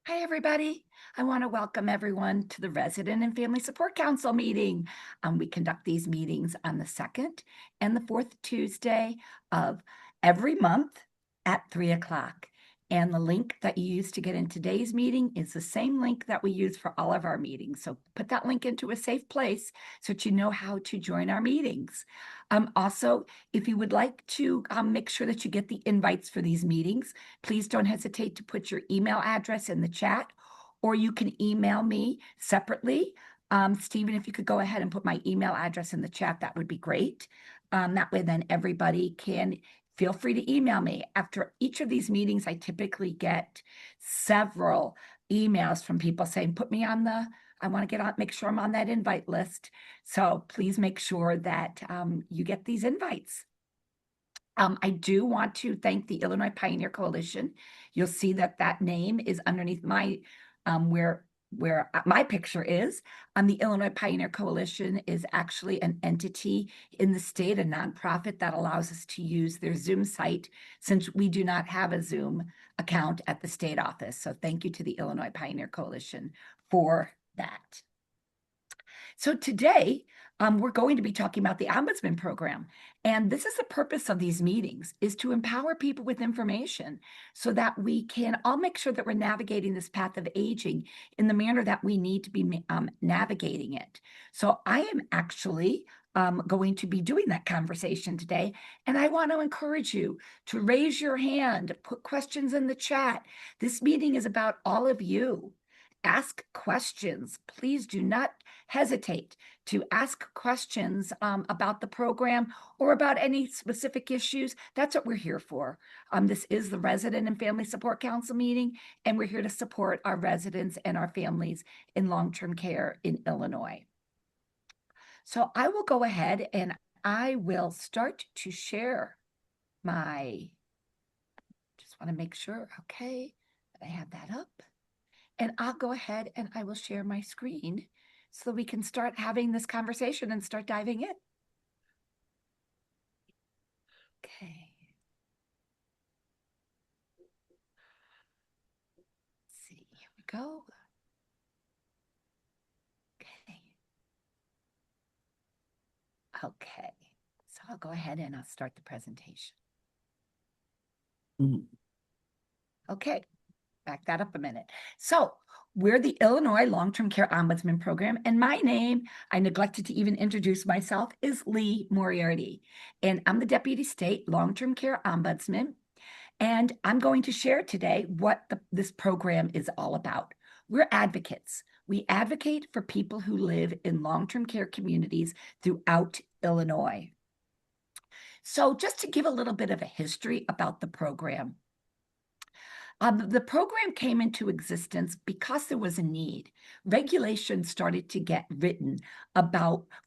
Hi, everybody. I want to welcome everyone to the Resident and Family Support Council meeting. We conduct these meetings on the second and the fourth Tuesday of every month at 3 o'clock. And the link that you use to get in today's meeting is the same link that we use for all of our meetings. So put that link into a safe place so that you know how to join our meetings. Also, if you would like to make sure that you get the invites for these meetings, please don't hesitate to put your email address in the chat, or you can email me separately. Stephen, if you could go ahead and put my email address in the chat, that would be great. That way then everybody can feel free to email me. After each of these meetings, I typically get several emails from people saying, I want to get on, make sure I'm on that invite list. So please make sure that you get these invites. I do want to thank the Illinois Pioneer Coalition. You'll see that that name is underneath my where my picture is. The Illinois Pioneer Coalition is actually an entity in the state, a nonprofit that allows us to use their Zoom site since we do not have a Zoom account at the state office. So thank you to the Illinois Pioneer Coalition for that. So today, we're going to be talking about the Ombudsman Program. And this is the purpose of these meetings, is to empower people with information so that we can all make sure that we're navigating this path of aging in the manner that we need to be navigating it. So I am actually going to be doing that conversation today. And I want to encourage you to raise your hand, put questions in the chat. This meeting is about all of you. Ask questions. Please do not hesitate to ask questions about the program or about any specific issues. That's what we're here for. This is the Resident and Family Support Council meeting, and we're here to support our residents and our families in long-term care in Illinois. So I will go ahead and I will start to share just want to make sure, okay, that I have that up. And I'll go ahead and I will share my screen so that we can start having this conversation and start diving in. Okay. Let's see, here we go. Okay. Okay, so I'll go ahead and I'll start the presentation. Okay, back that up a minute. So we're the Illinois Long-Term Care Ombudsman Program, and my name, I neglected to even introduce myself, is Lee Moriarty, and I'm the Deputy State Long-Term Care Ombudsman, and I'm going to share today what this program is all about. We're advocates. We advocate for people who live in long-term care communities throughout Illinois. So just to give a little bit of a history about the program, the program came into existence because there was a need. Regulations started to get written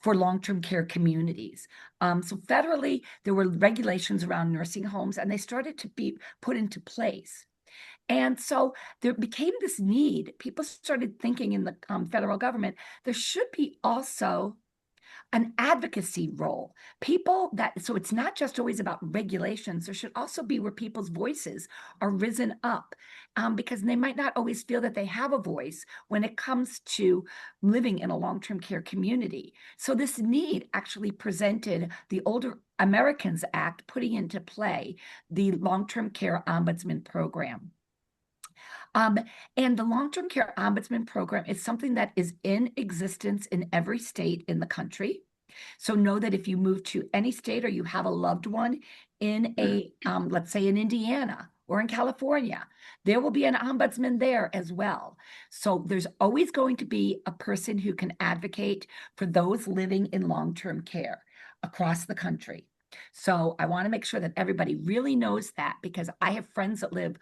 for long-term care communities. So federally, there were regulations around nursing homes, and they started to be put into place. And so there became this need. People started thinking in the federal government, there should be also an advocacy role. So it's not just always about regulations. There should also be where people's voices are risen up because they might not always feel that they have a voice when it comes to living in a long-term care community. So this need actually presented the Older Americans Act, putting into play the Long-Term Care Ombudsman Program. And the Long-Term Care Ombudsman Program is something that is in existence in every state in the country. So know that if you move to any state or you have a loved one in let's say in Indiana or in California, there will be an ombudsman there as well. So there's always going to be a person who can advocate for those living in long-term care across the country. So I want to make sure that everybody really knows that, because I have friends that live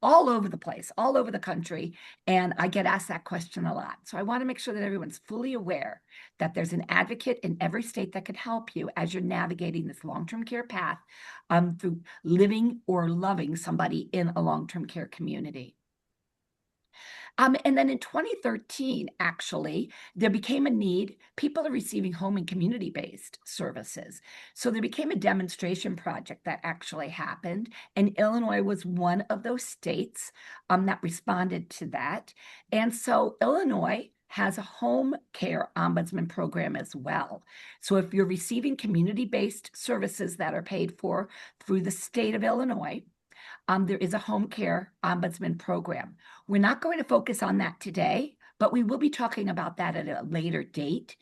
all over the place, all over the country, and I get asked that question a lot. So I want to make sure that everyone's fully aware that there's an advocate in every state that could help you as you're navigating this long-term care path through living or loving somebody in a long-term care community. And then in 2013, actually, there became a need. People are receiving home and community-based services. So there became a demonstration project that actually happened. And Illinois was one of those states that responded to that. And so Illinois has a home care ombudsman program as well. So if you're receiving community-based services that are paid for through the state of Illinois, there is a home care ombudsman program. We're not going to focus on that today, but we will be talking about that at a later date.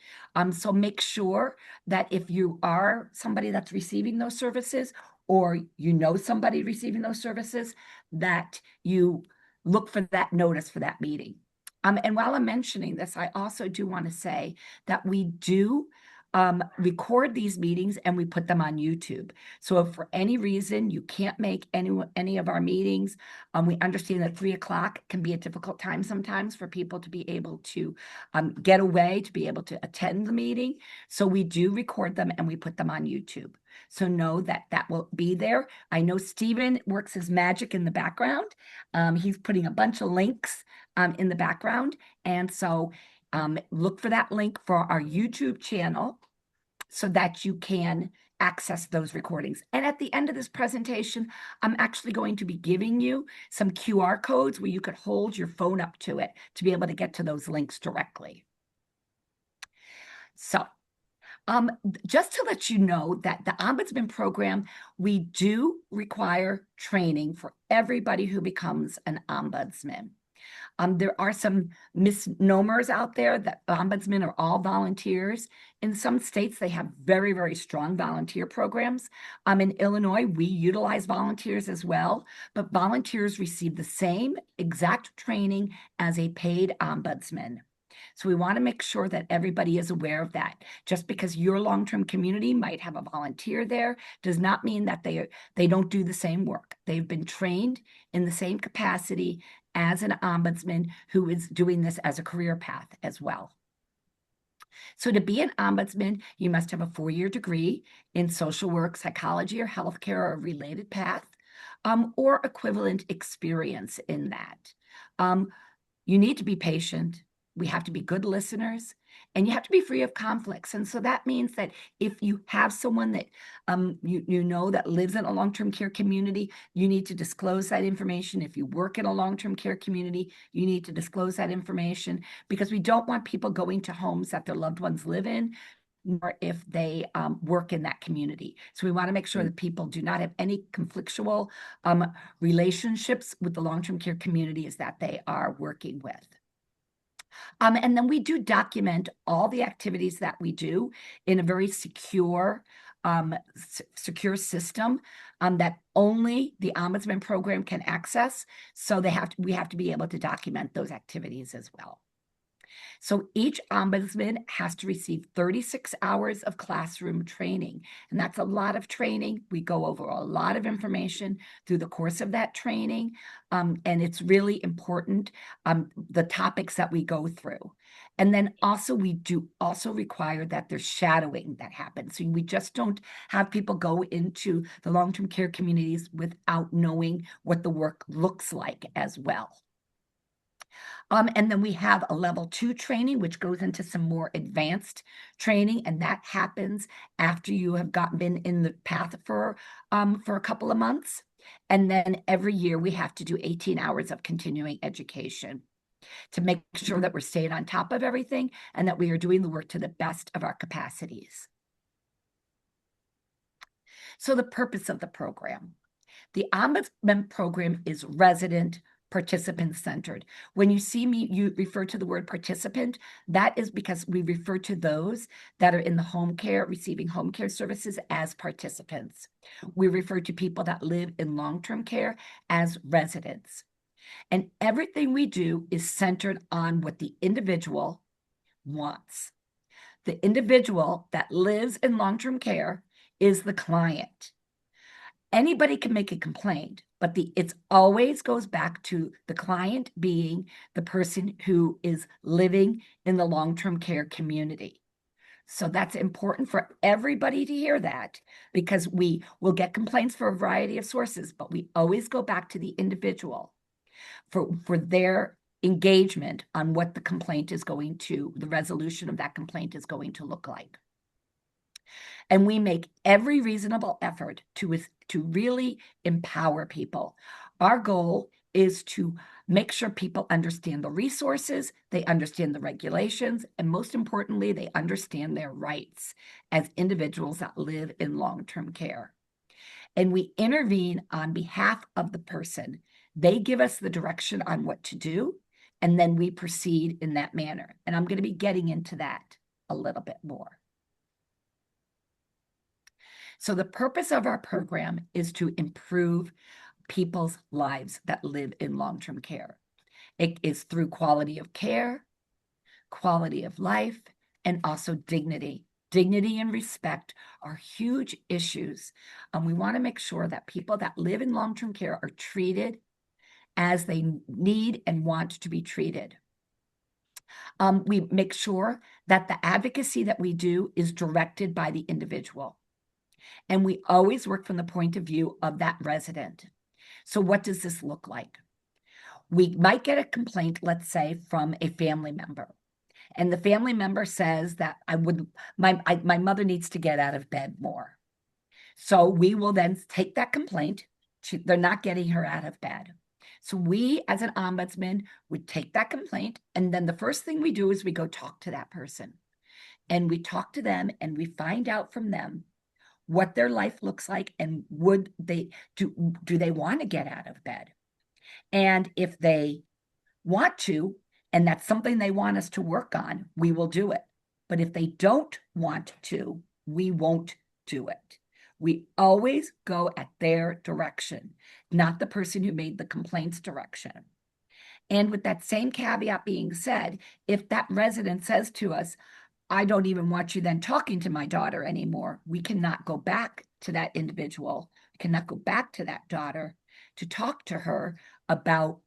So make sure that if you are somebody that's receiving those services, or you know somebody receiving those services, that you look for that notice for that meeting. And while I'm mentioning this, I also do want to say that we do record these meetings and we put them on YouTube. So if for any reason you can't make any of our meetings, we understand that 3 o'clock can be a difficult time sometimes for people to be able to get away, to be able to attend the meeting. So we do record them and we put them on YouTube. So know that that will be there. I know Stephen works his magic in the background. He's putting a bunch of links in the background. And so look for that link for our YouTube channel so that you can access those recordings. And at the end of this presentation, I'm actually going to be giving you some QR codes where you could hold your phone up to it to be able to get to those links directly. So just to let you know that the Ombudsman Program, we do require training for everybody who becomes an ombudsman. There are some misnomers out there that ombudsmen are all volunteers. In some states, they have very, very strong volunteer programs. In Illinois, we utilize volunteers as well, but volunteers receive the same exact training as a paid ombudsman. So we want to make sure that everybody is aware of that. Just because your long-term community might have a volunteer there does not mean that they don't do the same work. They've been trained in the same capacity as an ombudsman who is doing this as a career path as well. So to be an ombudsman, you must have a 4-year degree in social work, psychology, or healthcare, or a related path, or equivalent experience in that. You need to be patient. We have to be good listeners, and you have to be free of conflicts. And so that means that if you have someone that you know that lives in a long-term care community, you need to disclose that information. If you work in a long-term care community, you need to disclose that information, because we don't want people going to homes that their loved ones live in, nor if they work in that community. So we want to make sure that people do not have any conflictual relationships with the long-term care communities that they are working with. And then we do document all the activities that we do in a very secure system that only the Ombudsman Program can access. So we have to be able to document those activities as well. So each ombudsman has to receive 36 hours of classroom training, and that's a lot of training. We go over a lot of information through the course of that training, and it's really important, the topics that we go through. And then also we do also require that there's shadowing that happens. So we just don't have people go into the long-term care communities without knowing what the work looks like as well. And then we have a level 2 training, which goes into some more advanced training, and that happens after you have been in the path for a couple of months. And then every year we have to do 18 hours of continuing education to make sure that we're staying on top of everything and that we are doing the work to the best of our capacities. So the purpose of the program. The Ombudsman Program is resident participant-centered. When you see me, you refer to the word participant, that is because we refer to those that are in the home care, receiving home care services as participants. We refer to people that live in long-term care as residents. And everything we do is centered on what the individual wants. The individual that lives in long-term care is the client. Anybody can make a complaint, but it always goes back to the client being the person who is living in the long-term care community. So that's important for everybody to hear that, because we will get complaints for a variety of sources, but we always go back to the individual for their engagement on what the complaint is going to, the resolution of that complaint is going to look like. And we make every reasonable effort to really empower people. Our goal is to make sure people understand the resources, they understand the regulations, and most importantly, they understand their rights as individuals that live in long-term care. And we intervene on behalf of the person. They give us the direction on what to do, and then we proceed in that manner. And I'm going to be getting into that a little bit more. So the purpose of our program is to improve people's lives that live in long-term care. It is through quality of care, quality of life, and also dignity. Dignity and respect are huge issues. We want to make sure that people that live in long-term care are treated as they need and want to be treated. We make sure that the advocacy that we do is directed by the individual. And we always work from the point of view of that resident. So what does this look like? We might get a complaint, let's say, from a family member. And the family member says that my mother needs to get out of bed more. So we will then take that complaint. They're not getting her out of bed. So we, as an ombudsman, would take that complaint. And then the first thing we do is we go talk to that person. And we talk to them and we find out from them what their life looks like and would they do they want to get out of bed? And if they want to, and that's something they want us to work on, we will do it. But if they don't want to, we won't do it. We always go at their direction, not the person who made the complaint's direction. And with that same caveat being said, if that resident says to us, I don't even want you then talking to my daughter anymore, we cannot go back to that individual, we cannot go back to that daughter to talk to her about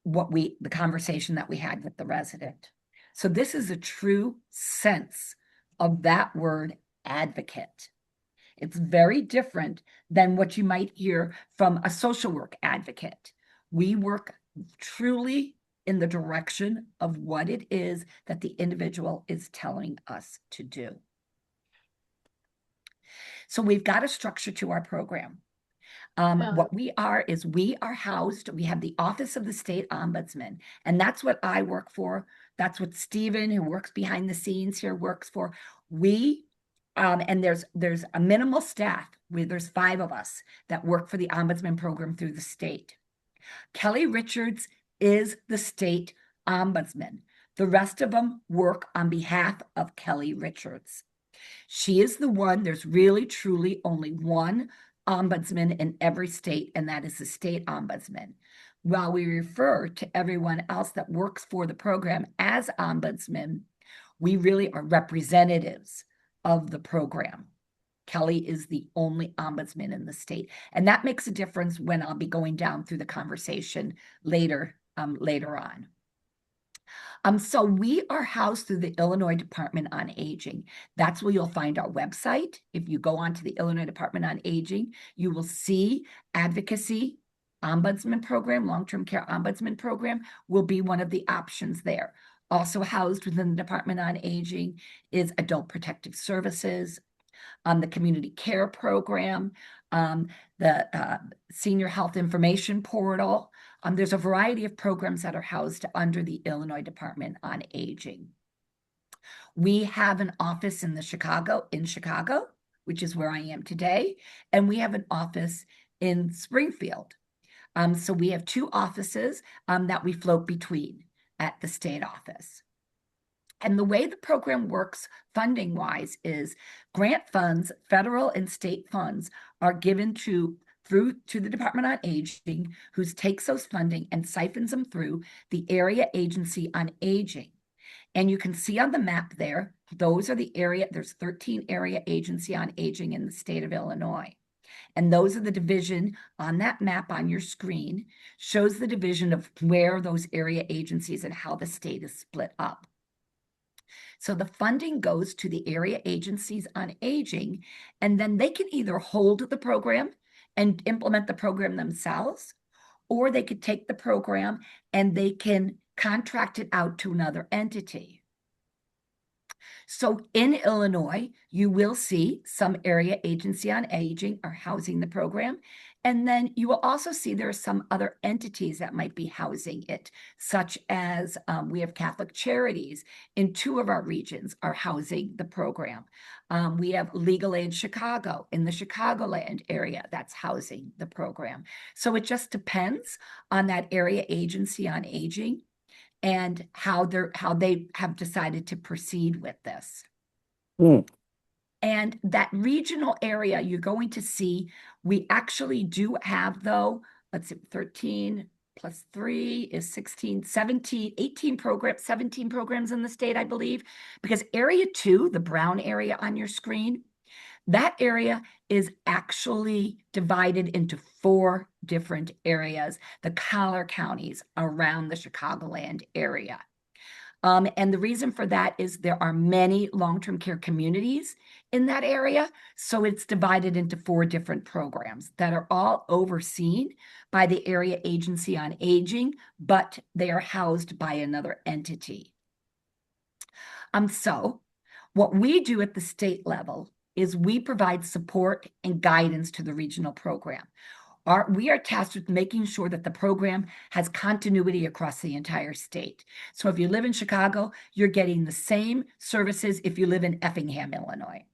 the conversation that we had with the resident. So this is a true sense of that word advocate. It's very different than what you might hear from a social work advocate. We work truly in the direction of what it is that the individual is telling us to do. So we've got a structure to our program. What we are is we are housed, we have the Office of the State Ombudsman, and that's what I work for. That's what Stephen, who works behind the scenes here, works for. And there's a minimal staff, there's 5 of us that work for the Ombudsman Program through the state. Kelly Richards is the state ombudsman. The rest of them work on behalf of Kelly Richards. She is the one, there's really truly only one ombudsman in every state, and that is the state ombudsman. While we refer to everyone else that works for the program as ombudsman, we really are representatives of the program. Kelly is the only ombudsman in the state. And that makes a difference when I'll be going down through the conversation later on. So we are housed through the Illinois Department on Aging. That's where you'll find our website. If you go onto the Illinois Department on Aging, you will see Advocacy Ombudsman Program, Long-Term Care Ombudsman Program will be one of the options there. Also housed within the Department on Aging is Adult Protective Services, the Community Care Program, the Senior Health Information Portal. There's a variety of programs that are housed under the Illinois Department on Aging. We have an office in Chicago, which is where I am today, and we have an office in Springfield. So we have 2 offices that we float between at the state office. And the way the program works funding-wise is grant funds, federal and state funds, are given to the Department on Aging, who takes those funding and siphons them through the Area Agency on Aging. And you can see on the map there, those are there's 13 Area Agency on Aging in the state of Illinois. And those are the division on that map on your screen, shows the division of where those area agencies and how the state is split up. So the funding goes to the area agencies on aging, and then they can either hold the program and implement the program themselves, or they could take the program and they can contracted out to another entity. So in Illinois, you will see some area agency on aging are housing the program. And then you will also see there are some other entities that might be housing it, such as we have Catholic Charities in 2 of our regions are housing the program. We have Legal Aid Chicago in the Chicagoland area that's housing the program. So it just depends on that area agency on aging and how they have decided to proceed with this. Mm. And that regional area, you're going to see, we actually do have, though, let's see, 13 plus 3 is 16, 17, 18 programs, 17 programs in the state, I believe, because area 2, the brown area on your screen, that area is actually divided into 4 different areas, the collar counties around the Chicagoland area. And the reason for that is there are many long-term care communities in that area. So it's divided into 4 different programs that are all overseen by the Area Agency on Aging, but they are housed by another entity. So what we do at the state level is we provide support and guidance to the regional program. We are tasked with making sure that the program has continuity across the entire state. So if you live in Chicago, you're getting the same services if you live in Effingham, Illinois.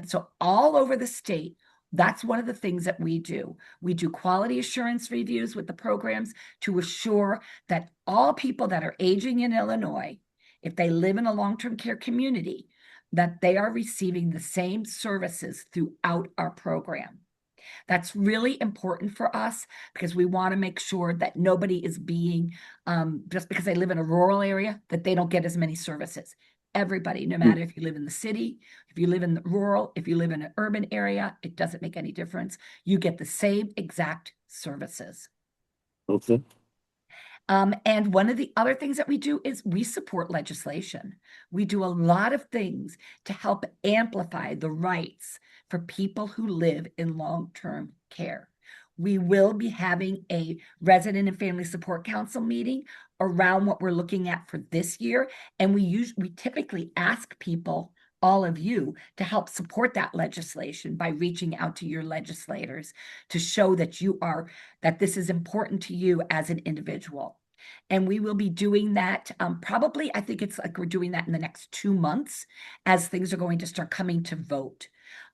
So all over the state, that's one of the things that we do. We do quality assurance reviews with the programs to assure that all people that are aging in Illinois, if they live in a long-term care community, that they are receiving the same services throughout our program. That's really important for us because we want to make sure that nobody is being, just because they live in a rural area, that they don't get as many services. Everybody, no matter if you live in the city, if you live in the rural, if you live in an urban area, it doesn't make any difference. You get the same exact services. Okay. And one of the other things that we do is we support legislation. We do a lot of things to help amplify the rights for people who live in long-term care. We will be having a Resident and Family Support Council meeting around what we're looking at for this year. And we typically ask people, all of you, to help support that legislation by reaching out to your legislators to show that this is important to you as an individual. And we will be doing that probably, I think it's like we're doing that in the next 2 months as things are going to start coming to vote.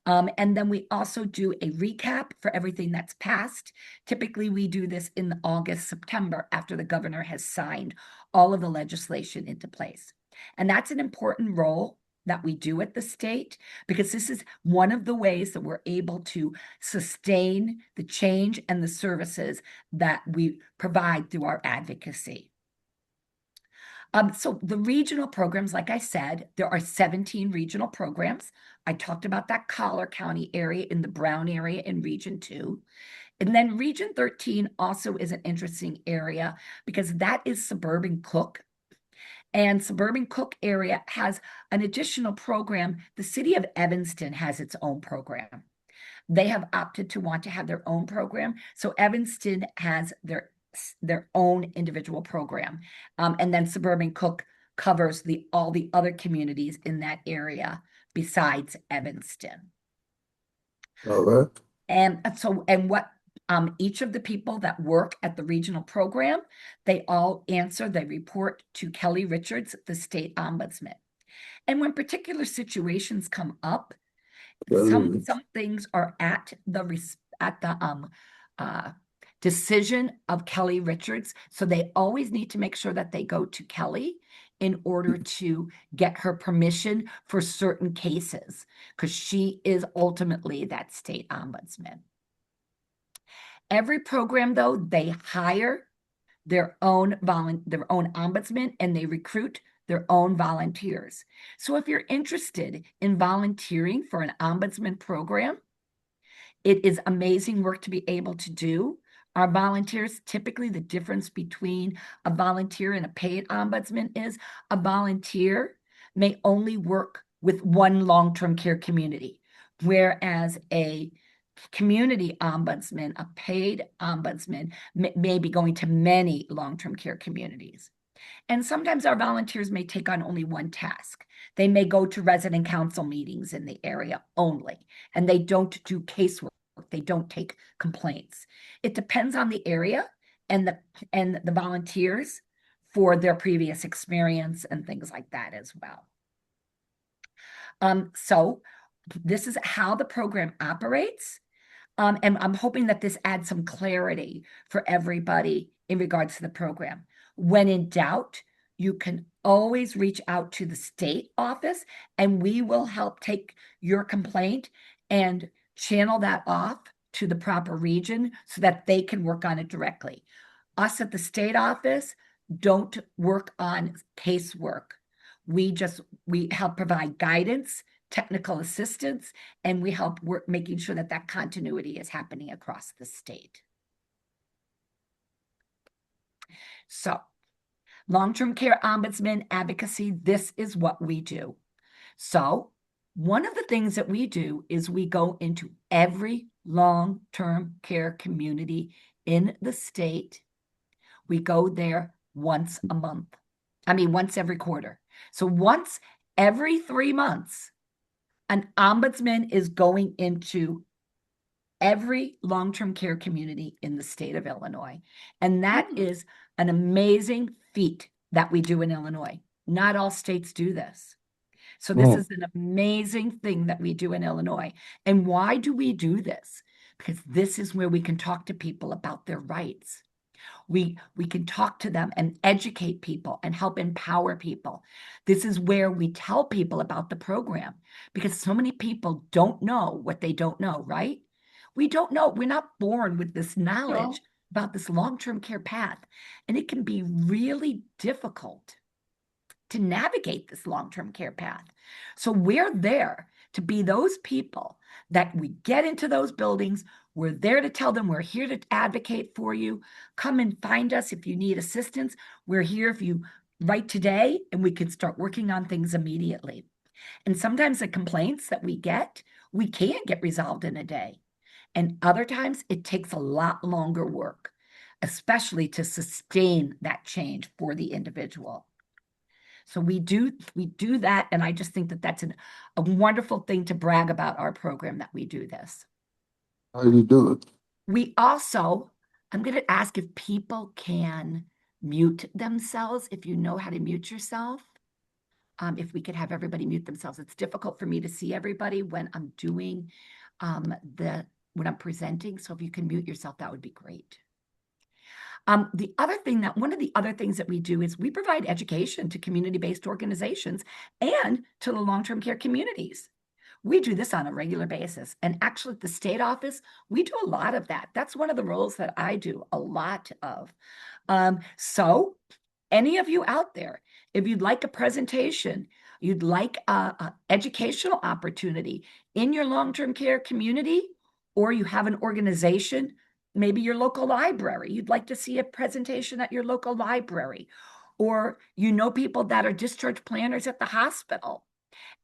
And then we also do a recap for everything that's passed. Typically, we do this in August, September, after the governor has signed all of the legislation into place. And that's an important role that we do at the state, because this is one of the ways that we're able to sustain the change and the services that we provide through our advocacy. So the regional programs, like I said, there are 17 regional programs. I talked about that Collar County area in the Brown area in Region 2. And then Region 13 also is an interesting area because that is suburban Cook. And suburban Cook area has an additional program. The city of Evanston has its own program. They have opted to want to have their own program. So Evanston has their own individual program. And then suburban Cook covers all the other communities in that area besides Evanston. All right. And what each of the people that work at the regional program, they report to Kelly Richards, the state ombudsman. And when particular situations come up, some things are at the decision of Kelly Richards. So they always need to make sure that they go to Kelly in order to get her permission for certain cases, because she is ultimately that state ombudsman. Every program, though, they hire their own ombudsman and they recruit their own volunteers. So if you're interested in volunteering for an ombudsman program, it is amazing work to be able to do. Our volunteers, typically the difference between a volunteer and a paid ombudsman is a volunteer may only work with one long-term care community, whereas a community ombudsman, a paid ombudsman, may be going to many long-term care communities. And sometimes our volunteers may take on only one task. They may go to resident council meetings in the area only, and they don't do casework. They don't take complaints. It depends on the area and the volunteers for their previous experience and things like that as well. So this is how the program operates. And I'm hoping that this adds some clarity for everybody in regards to the program. When in doubt, you can always reach out to the state office and we will help take your complaint and channel that off to the proper region so that they can work on it directly. Us at the state office don't work on casework. We help provide guidance, technical assistance, and we help work making sure that that continuity is happening across the state. So, long-term care ombudsman advocacy, this is what we do. So, one of the things that we do is we go into every long-term care community in the state. We go there once a month. Once every quarter. So once every 3 months, an ombudsman is going into every long-term care community in the state of Illinois. And that is an amazing feat that we do in Illinois. Not all states do this. So this is an amazing thing that we do in Illinois. And why do we do this? Because this is where we can talk to people about their rights. We can talk to them and educate people and help empower people. This is where we tell people about the program because so many people don't know what they don't know, right? We don't know. We're not born with this knowledge about this long-term care path. And it can be really difficult to navigate this long-term care path. So we're there to be those people that we get into those buildings. We're there to tell them we're here to advocate for you. Come and find us if you need assistance. We're here if you write today and we can start working on things immediately. And sometimes the complaints that we can't get resolved in a day. And other times it takes a lot longer work, especially to sustain that change for the individual. So we do that, and I just think that that's a wonderful thing to brag about our program that we do this. How do you do it? We also, I'm going to ask if people can mute themselves, if you know how to mute yourself. If we could have everybody mute themselves. It's difficult for me to see everybody when I'm doing when I'm presenting. So if you can mute yourself, that would be great. One of the other things that we do is we provide education to community-based organizations and to the long-term care communities. We do this on a regular basis. And actually at the state office, we do a lot of that. That's one of the roles that I do a lot of. So any of you out there, if you'd like a presentation, you'd like a educational opportunity in your long-term care community, or you have an organization, maybe your local library, you'd like to see a presentation at your local library, or you know people that are discharge planners at the hospital,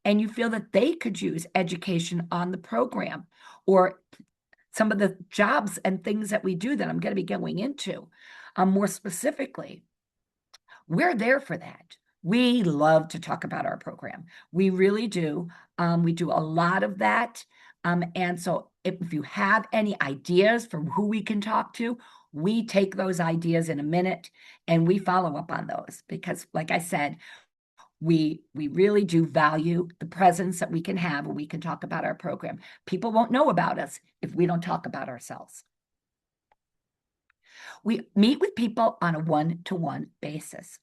and you feel that they could use education on the program, or some of the jobs and things that we do that I'm going to be going into more specifically, we're there for that. We love to talk about our program. We really do. We do a lot of that. And so if you have any ideas for who we can talk to, we take those ideas in a minute and we follow up on those because, like I said, we really do value the presence that we can have when we can talk about our program. People won't know about us if we don't talk about ourselves. We meet with people on a one-to-one basis.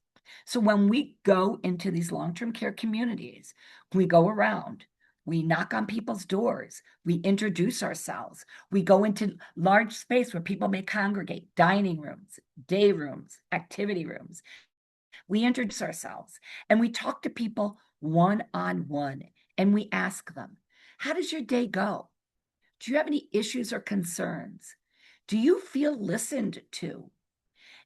So when we go into these long-term care communities, we go around, we knock on people's doors, we introduce ourselves, we go into large space where people may congregate, dining rooms, day rooms, activity rooms. We introduce ourselves and we talk to people one-on-one and we ask them, how does your day go? Do you have any issues or concerns? Do you feel listened to?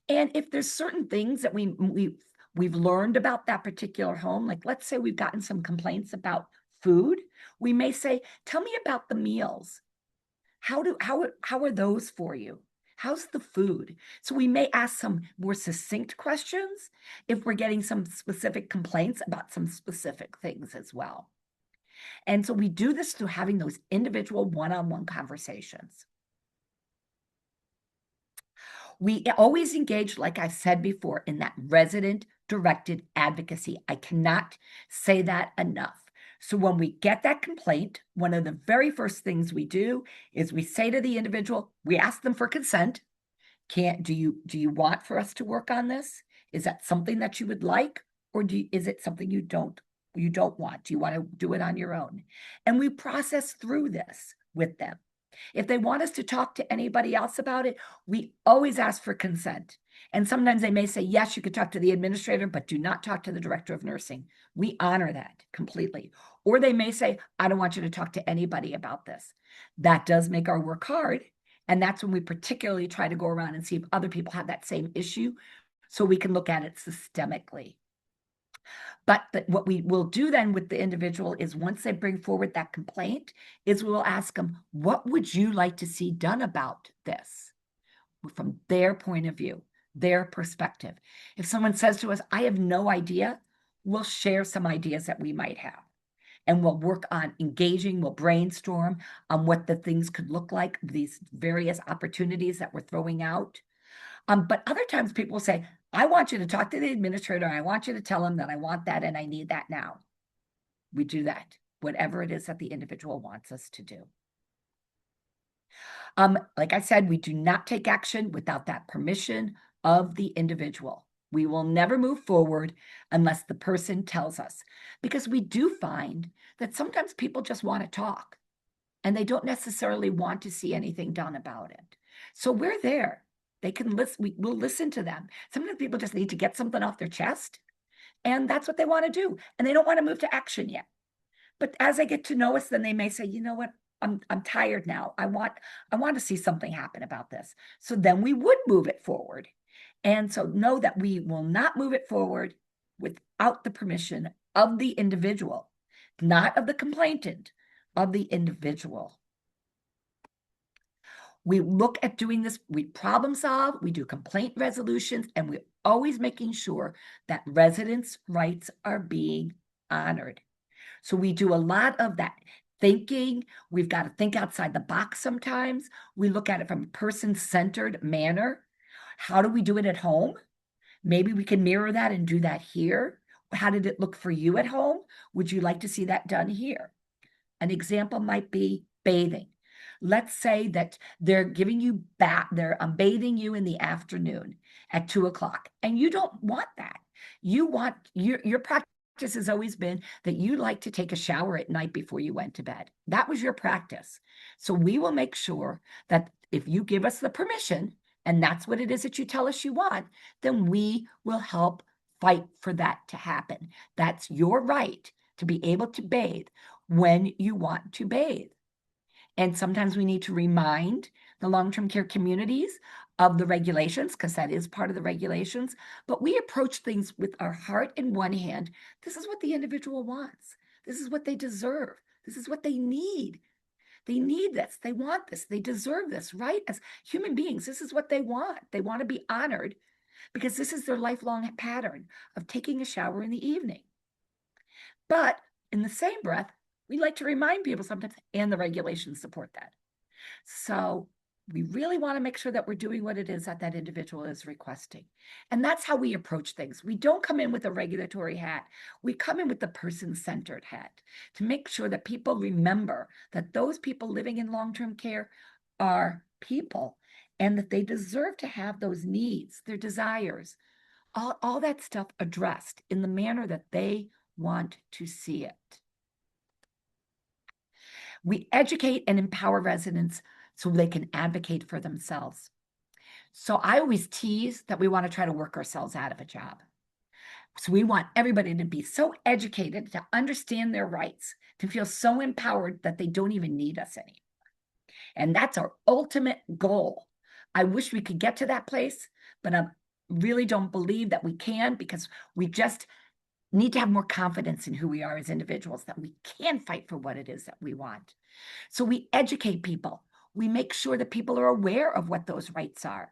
And if there's certain things that we've learned about that particular home, like let's say we've gotten some complaints about food, we may say, tell me about the meals. How are those for you? How's the food? So we may ask some more succinct questions if we're getting some specific complaints about some specific things as well. And so we do this through having those individual one-on-one conversations. We always engage, like I said before, in that resident-directed advocacy. I cannot say that enough. So when we get that complaint, one of the very first things we do is we say to the individual, we ask them for consent. Do you want for us to work on this? Is that something that you would like, or is it something you don't want? Do you want to do it on your own? And we process through this with them. If they want us to talk to anybody else about it, we always ask for consent. And sometimes they may say, yes, you could talk to the administrator, but do not talk to the director of nursing. We honor that completely. Or they may say, I don't want you to talk to anybody about this. That does make our work hard. And that's when we particularly try to go around and see if other people have that same issue so we can look at it systemically. But what we will do then with the individual is once they bring forward that complaint, is we'll ask them, what would you like to see done about this? From their point of view, their perspective. If someone says to us, I have no idea, we'll share some ideas that we might have. And we'll work on engaging, we'll brainstorm on what the things could look like, these various opportunities that we're throwing out. But other times people will say, I want you to talk to the administrator. I want you to tell them that I want that and I need that now. We do that, whatever it is that the individual wants us to do. Like I said, we do not take action without that permission of the individual. We will never move forward unless the person tells us, because we do find that sometimes people just want to talk and they don't necessarily want to see anything done about it. So we're there. They can listen. We'll listen to them. Sometimes people just need to get something off their chest, and that's what they want to do. And they don't want to move to action yet. But as they get to know us, then they may say, you know what? I'm tired now. I want to see something happen about this. So then we would move it forward. And so know that we will not move it forward without the permission of the individual, not of the complainant, of the individual. We look at doing this, we problem solve, we do complaint resolutions, and we're always making sure that residents' rights are being honored. So we do a lot of that thinking. We've got to think outside the box sometimes. We look at it from a person-centered manner. How do we do it at home? Maybe we can mirror that and do that here. How did it look for you at home? Would you like to see that done here? An example might be bathing. Let's say that they're giving you they're bathing you in the afternoon at 2:00, and you don't want that. You want your practice has always been that you like to take a shower at night before you went to bed. That was your practice. So we will make sure that if you give us the permission, and that's what it is that you tell us you want, then we will help fight for that to happen. That's your right to be able to bathe when you want to bathe. And sometimes we need to remind the long-term care communities of the regulations, because that is part of the regulations. But we approach things with our heart in one hand. This is what the individual wants. This is what they deserve. This is what they need. They need this. They want this. They deserve this, right? As human beings, this is what they want. They want to be honored because this is their lifelong pattern of taking a shower in the evening. But in the same breath, we like to remind people sometimes, and the regulations support that. So we really want to make sure that we're doing what it is that that individual is requesting. And that's how we approach things. We don't come in with a regulatory hat. We come in with the person-centered hat to make sure that people remember that those people living in long-term care are people and that they deserve to have those needs, their desires, all that stuff addressed in the manner that they want to see it. We educate and empower residents so they can advocate for themselves. So I always tease that we want to try to work ourselves out of a job. So we want everybody to be so educated, to understand their rights, to feel so empowered that they don't even need us anymore. And that's our ultimate goal. I wish we could get to that place, but I really don't believe that we can, because we just need to have more confidence in who we are as individuals, that we can fight for what it is that we want. So we educate people. We make sure that people are aware of what those rights are.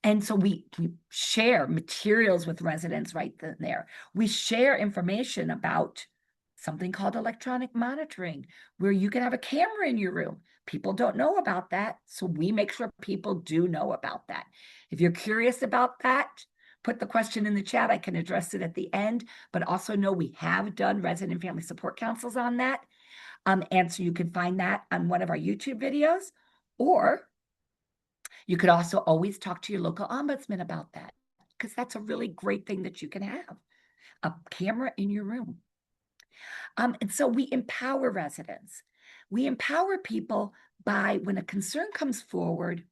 And so we share materials with residents right then and there. We share information about something called electronic monitoring, where you can have a camera in your room. People don't know about that, so we make sure people do know about that. If you're curious about that, put the question in the chat. I can address it at the end, but also know we have done resident family support councils on that. And so you can find that on one of our YouTube videos, or you could also always talk to your local ombudsman about that, because that's a really great thing that you can have, a camera in your room. And so we empower residents. We empower people by, when a concern comes forward,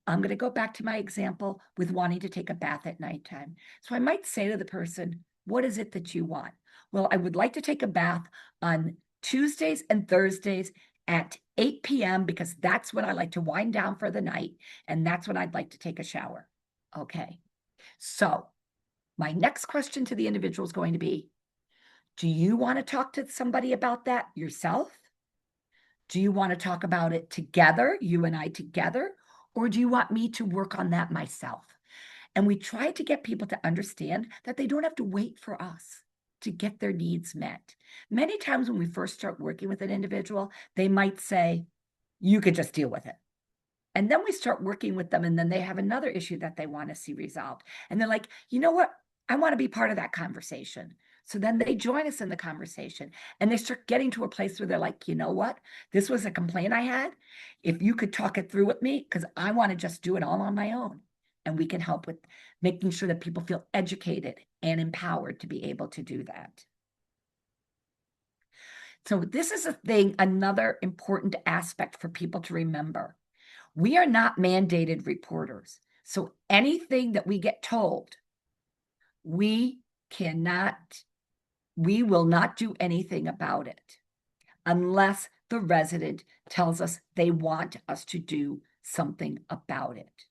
I'm going to go back to my example with wanting to take a bath at nighttime. So I might say to the person, what is it that you want? Well, I would like to take a bath on Tuesdays and Thursdays at 8 p.m. because that's when I like to wind down for the night, and that's when I'd like to take a shower. Okay. So my next question to the individual is going to be, do you want to talk to somebody about that yourself? Do you want to talk about it together, you and I together? Or do you want me to work on that myself? And we try to get people to understand that they don't have to wait for us to get their needs met. Many times when we first start working with an individual, they might say, you could just deal with it. And then we start working with them, and then they have another issue that they want to see resolved. And they're like, you know what? I want to be part of that conversation. So then they join us in the conversation, and they start getting to a place where they're like, you know what? This was a complaint I had. If you could talk it through with me, because I want to just do it all on my own. And we can help with making sure that people feel educated and empowered to be able to do that. So this is a thing, another important aspect for people to remember. We are not mandated reporters. So anything that we get told, we will not do anything about it unless the resident tells us they want us to do something about it.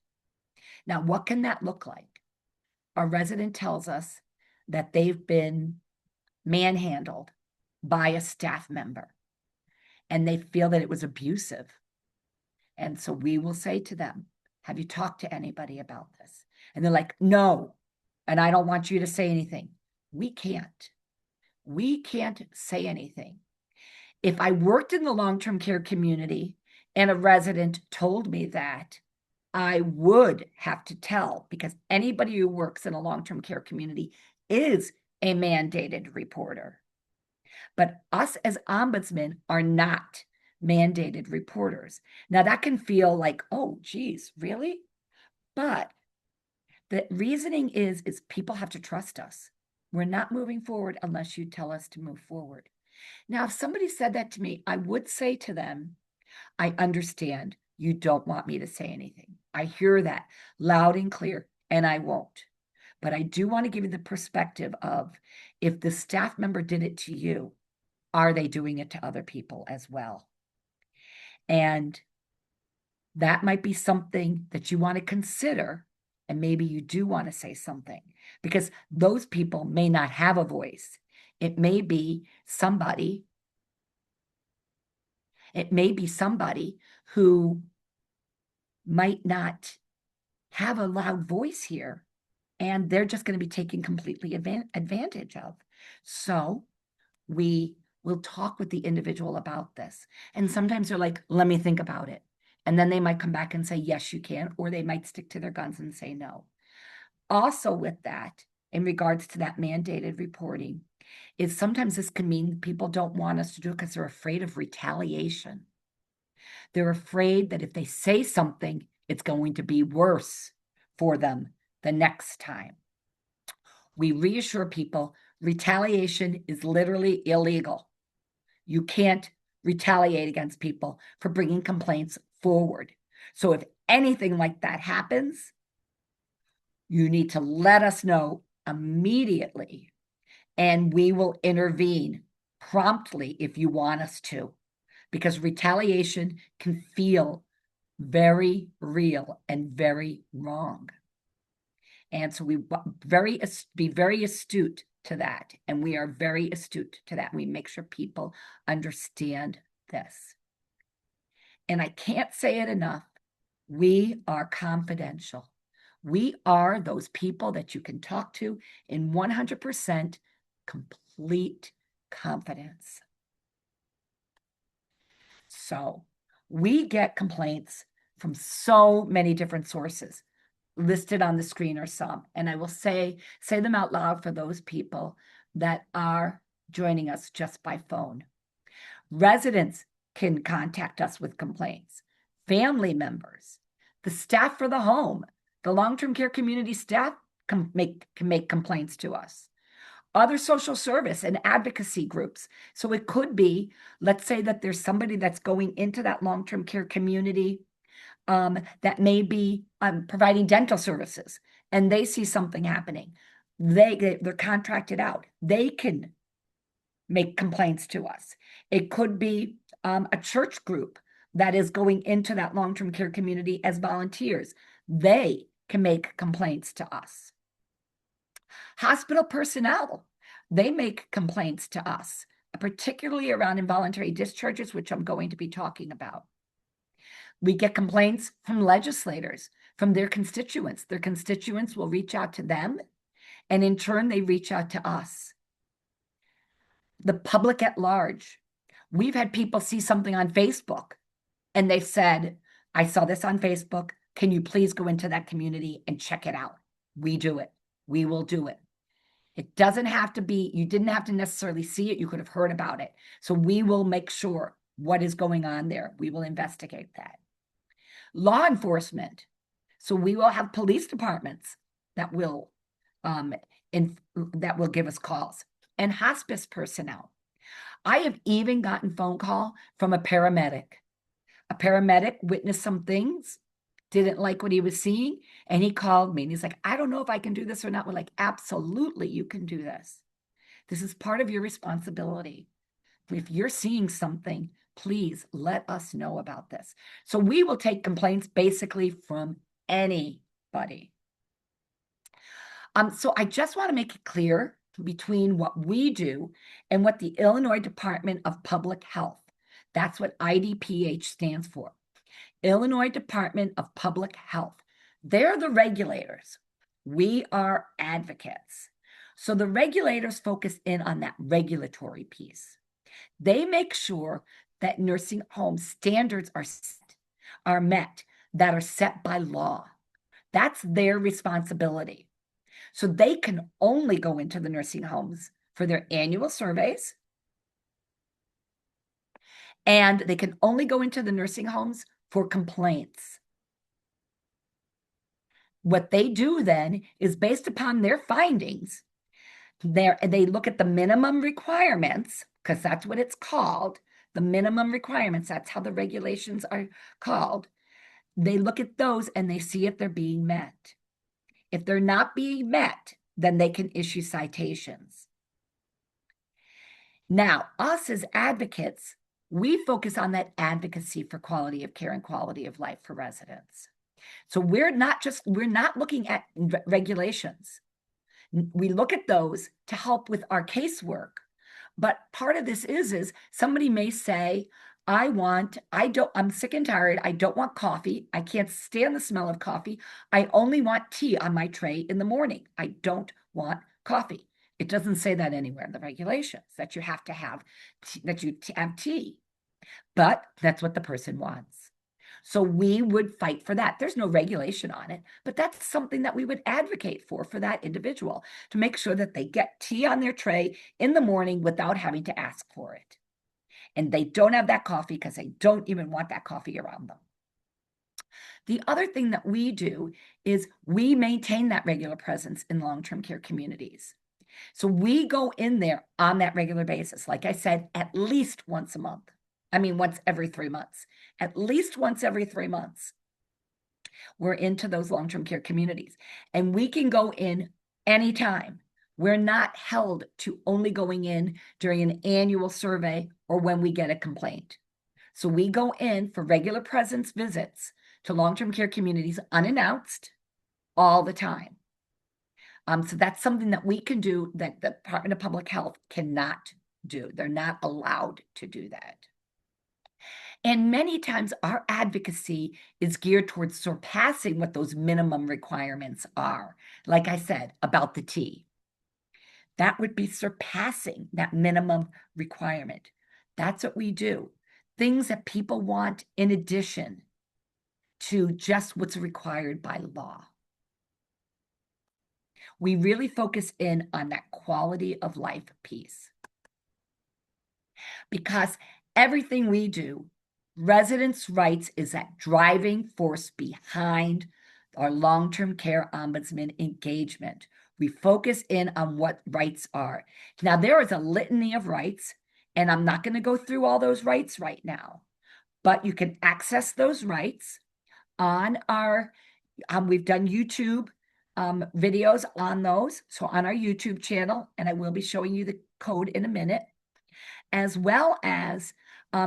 Now, what can that look like? A resident tells us that they've been manhandled by a staff member and they feel that it was abusive. And so we will say to them, have you talked to anybody about this? And they're like, no, and I don't want you to say anything. We can't. We can't say anything. If I worked in the long-term care community and a resident told me that, I would have to tell, because anybody who works in a long-term care community is a mandated reporter. But us as ombudsmen are not mandated reporters. Now that can feel like, oh, geez, really? But the reasoning is people have to trust us. We're not moving forward unless you tell us to move forward. Now, if somebody said that to me, I would say to them, I understand you don't want me to say anything. I hear that loud and clear, and I won't. But I do want to give you the perspective of, if the staff member did it to you, are they doing it to other people as well? And that might be something that you want to consider, and maybe you do want to say something, because those people may not have a voice. It may be somebody who might not have a loud voice here, and they're just going to be taken completely advantage of. So we will talk with the individual about this. And sometimes they're like, let me think about it. And then they might come back and say, yes, you can, or they might stick to their guns and say no. Also with that, in regards to that mandated reporting, is sometimes this can mean people don't want us to do it because they're afraid of retaliation. They're afraid that if they say something, it's going to be worse for them the next time. We reassure people retaliation is literally illegal. You can't retaliate against people for bringing complaints forward. So if anything like that happens, you need to let us know immediately, and we will intervene promptly if you want us to, because retaliation can feel very real and very wrong. And so we be very astute to that. And we are very astute to that. We make sure people understand this. And I can't say it enough. We are confidential. We are those people that you can talk to in 100% complete confidence. So we get complaints from so many different sources. Listed on the screen are some, and I will say them out loud for those people that are joining us just by phone. Residents can contact us with complaints, family members, the staff for the home, the long-term care community staff can make complaints to us. Other social service and advocacy groups. So it could be, let's say that there's somebody that's going into that long-term care community that may be providing dental services, and they see something happening. They're contracted out. They can make complaints to us. It could be a church group that is going into that long-term care community as volunteers. They can make complaints to us. Hospital personnel, they make complaints to us, particularly around involuntary discharges, which I'm going to be talking about. We get complaints from legislators, from their constituents. Their constituents will reach out to them, and in turn, they reach out to us. The public at large. We've had people see something on Facebook, and they said, I saw this on Facebook. Can you please go into that community and check it out? We do it. We will do it. It doesn't have to be, you didn't have to necessarily see it. You could have heard about it. So we will make sure what is going on there. We will investigate that. Law enforcement. So we will have police departments that will give us calls, and hospice personnel. I have even gotten phone call from a paramedic. A paramedic witnessed some things, didn't like what he was seeing, and he called me and he's like, I don't know if I can do this or not. We're like, absolutely, you can do this. This is part of your responsibility. If you're seeing something, please let us know about this. So we will take complaints basically from anybody. So I just want to make it clear between what we do and what the Illinois Department of Public Health, that's what IDPH stands for, Illinois Department of Public Health. They're the regulators. We are advocates. So the regulators focus in on that regulatory piece. They make sure that nursing home standards are met, that are set by law. That's their responsibility. So they can only go into the nursing homes for their annual surveys, and they can only go into the nursing homes for complaints. What they do then is, based upon their findings, they look at the minimum requirements, because that's what it's called, the minimum requirements. That's how the regulations are called. They look at those and they see if they're being met. If they're not being met, then they can issue citations. Now, us as advocates, we focus on that advocacy for quality of care and quality of life for residents. So we're not looking at regulations. We look at those to help with our casework. But part of this is somebody may say, I'm sick and tired. I don't want coffee. I can't stand the smell of coffee. I only want tea on my tray in the morning. I don't want coffee. It doesn't say that anywhere in the regulations that you have to have tea, but that's what the person wants. So we would fight for that. There's no regulation on it, but that's something that we would advocate for that individual, to make sure that they get tea on their tray in the morning without having to ask for it. And they don't have that coffee because they don't even want that coffee around them. The other thing that we do is we maintain that regular presence in long-term care communities. So we go in there on that regular basis, like I said, at least once a month. Once every 3 months. At least once every 3 months, we're into those long-term care communities. And we can go in anytime. We're not held to only going in during an annual survey or when we get a complaint. So we go in for regular presence visits to long-term care communities unannounced all the time. So that's something that we can do that the Department of Public Health cannot do. They're not allowed to do that. And many times our advocacy is geared towards surpassing what those minimum requirements are. Like I said about the T, that would be surpassing that minimum requirement. That's what we do. Things that people want in addition to just what's required by law. We really focus in on that quality of life piece. Because everything we do, residents' rights is that driving force behind our long-term care ombudsman engagement. We focus in on what rights are. Now, there is a litany of rights, and I'm not going to go through all those rights right now, but you can access those rights on our, we've done YouTube videos on those. So on our YouTube channel, and I will be showing you the code in a minute, as well as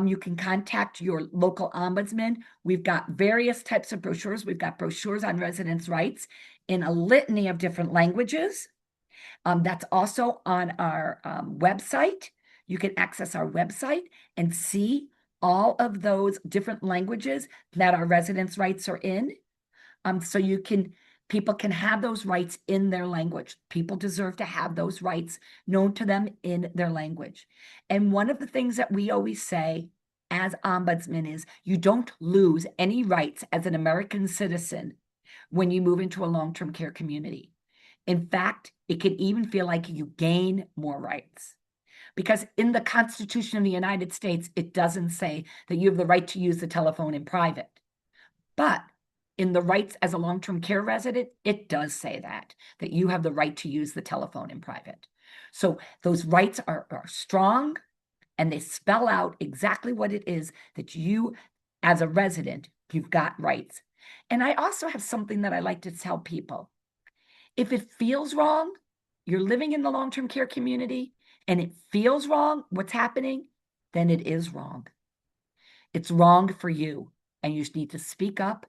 you can contact your local ombudsman. We've got various types of brochures. We've got brochures on residents' rights in a litany of different languages. That's also on our website. You can access our website and see all of those different languages that our residents' rights are in. So people can have those rights in their language. People deserve to have those rights known to them in their language. And one of the things that we always say as ombudsman is you don't lose any rights as an American citizen when you move into a long-term care community. In fact, it can even feel like you gain more rights. Because in the Constitution of the United States, it doesn't say that you have the right to use the telephone in private. But in the rights as a long-term care resident, it does say that you have the right to use the telephone in private. So those rights are strong, and they spell out exactly what it is that you, as a resident, you've got rights. And I also have something that I like to tell people. If it feels wrong, you're living in the long-term care community, and it feels wrong, what's happening, then it is wrong. It's wrong for you, and you need to speak up.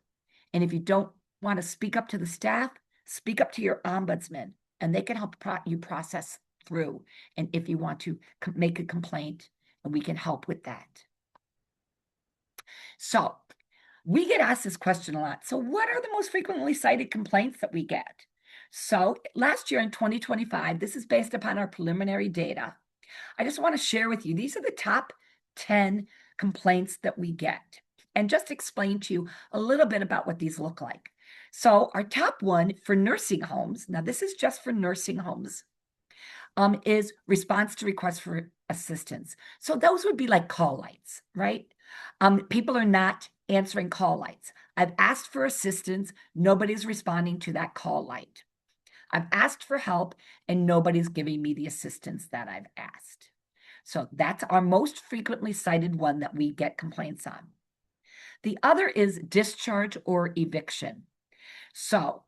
And if you don't want to speak up to the staff, speak up to your ombudsman, and they can help you process through. And if you want to make a complaint, and we can help with that. So we get asked this question a lot. So what are the most frequently cited complaints that we get? So last year in 2025, this is based upon our preliminary data. I just want to share with you, these are the top 10 complaints that we get, and just explain to you a little bit about what these look like. So our top one for nursing homes, now this is just for nursing homes, is response to requests for assistance. So those would be like call lights, right? People are not answering call lights. I've asked for assistance, nobody's responding to that call light. I've asked for help and nobody's giving me the assistance that I've asked. So that's our most frequently cited one that we get complaints on. The other is discharge or eviction. So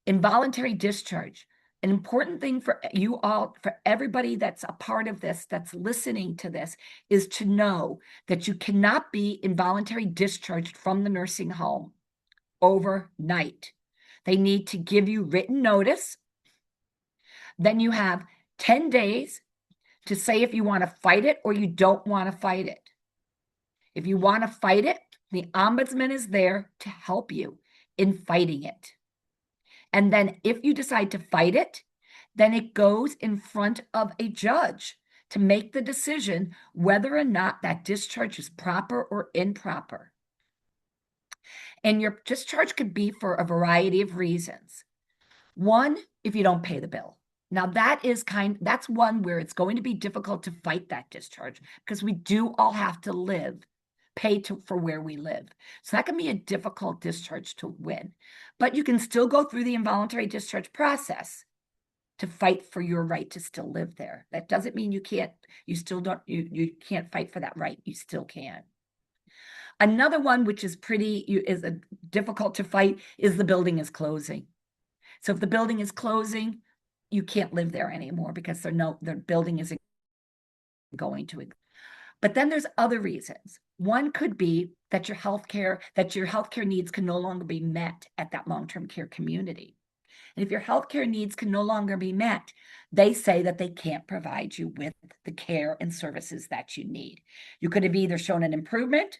involuntary discharge, an important thing for you all, for everybody that's a part of this, that's listening to this, is to know that you cannot be involuntary discharged from the nursing home overnight. They need to give you written notice. Then you have 10 days to say if you want to fight it or you don't want to fight it. If you want to fight it, the ombudsman is there to help you in fighting it. And then if you decide to fight it, then it goes in front of a judge to make the decision whether or not that discharge is proper or improper. And your discharge could be for a variety of reasons. One, if you don't pay the bill. Now that's one where it's going to be difficult to fight that discharge because we do all have to pay for where we live. So that can be a difficult discharge to win, but you can still go through the involuntary discharge process to fight for your right to still live there. That doesn't mean you can't fight for that right. You still can. Another one, which is difficult to fight, is the building is closing. So if the building is closing, you can't live there anymore because the building isn't going to. But then there's other reasons. One could be that your healthcare needs can no longer be met at that long-term care community. And if your healthcare needs can no longer be met, they say that they can't provide you with the care and services that you need. You could have either shown an improvement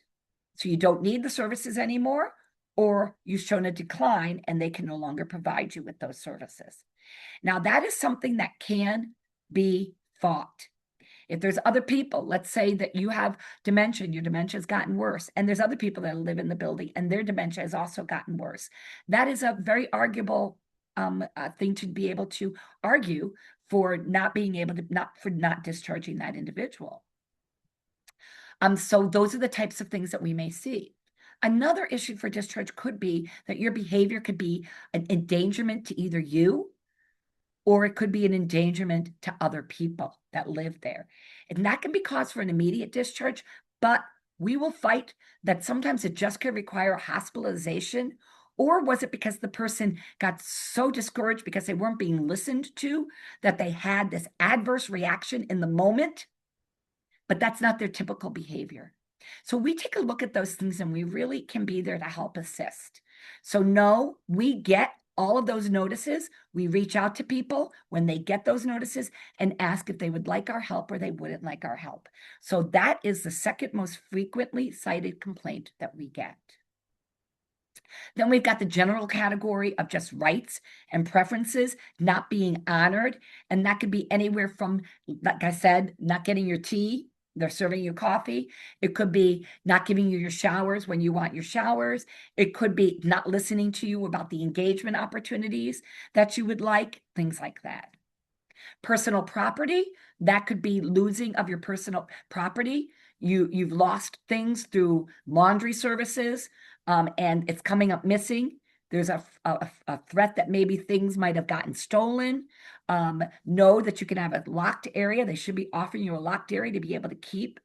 So you don't need the services anymore, or you've shown a decline and they can no longer provide you with those services. Now, that is something that can be fought. If there's other people, let's say that you have dementia, your dementia has gotten worse, and there's other people that live in the building and their dementia has also gotten worse. That is a very arguable thing to be able to argue for not being able to, not discharging that individual. So those are the types of things that we may see. Another issue for discharge could be that your behavior could be an endangerment to either you, or it could be an endangerment to other people that live there. And that can be cause for an immediate discharge, but we will fight that sometimes it just could require hospitalization. Or was it because the person got so discouraged because they weren't being listened to that they had this adverse reaction in the moment? But that's not their typical behavior. So we take a look at those things and we really can be there to help assist. So no, we get all of those notices. We reach out to people when they get those notices and ask if they would like our help or they wouldn't like our help. So that is the second most frequently cited complaint that we get. Then we've got the general category of just rights and preferences not being honored. And that could be anywhere from, like I said, not getting your tea, they're serving you coffee. It could be not giving you your showers when you want your showers. It could be not listening to you about the engagement opportunities that you would like, things like that. Personal property, that could be losing of your personal property. You've lost things through laundry services, and it's coming up missing. There's a threat that maybe things might have gotten stolen. Know that you can have a locked area. They should be offering you a locked area to be able to keep